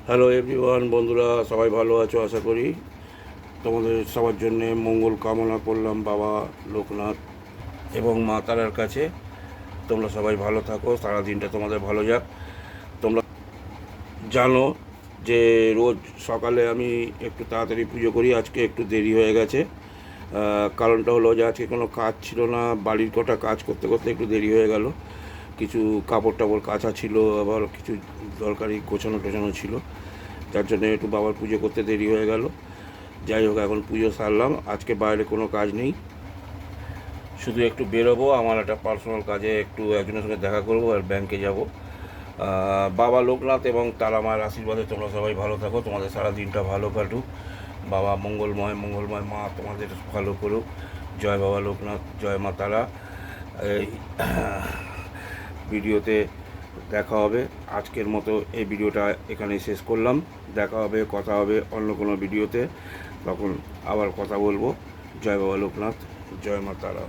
Hello everyone, বন্ধুরা সবাই ভালো আছো আশা করি। তোমাদের সবার জন্যে মঙ্গল কামনা করলাম বাবা লোকনাথ এবং মা তারার কাছে। তোমরা সবাই ভালো থাকো, সারা দিনটা তোমাদের ভালো যাক। তোমরা জানো যে রোজ সকালে আমি একটু তাড়াতাড়ি পুজো করি, আজকে একটু দেরি হয়ে গেছে। কারণটা হলো যে আজকে কোনো কাজ ছিল না, বাড়ির কটা কাজ করতে করতে একটু দেরি হয়ে গেল। কিছু কাপড় টাপড় কাচা ছিল, আবার কিছু দরকারি গোছানো টোছানো ছিল, যার জন্য একটু বাবার পুজো করতে দেরি হয়ে গেল। যাই হোক, এখন পুজো সারলাম, আজকে বাইরে কোনো কাজ নেই, শুধু একটু বেরোবো, আমার একটা পার্সোনাল কাজে একটু একজনের সঙ্গে দেখা করবো আর ব্যাংকে যাব। বাবা লোকনাথ এবং তারা মায়ের আশীর্বাদে তোমরা সবাই ভালো থাকো, তোমাদের সারা দিনটা ভালো কাটুক। বাবা মঙ্গলময় মঙ্গলময়, মা তোমাদের ভালো করুক। জয় বাবা লোকনাথ, জয় মা তারা। এই ভিডিওতে দেখা হবে, আজকের মতো এই ভিডিওটা এখানেই শেষ করলাম। দেখা হবে, কথা হবে অন্য কোনো ভিডিওতে, তখন আবার কথা বলবো। জয় বাবা লোকনাথ, জয় মা তারা।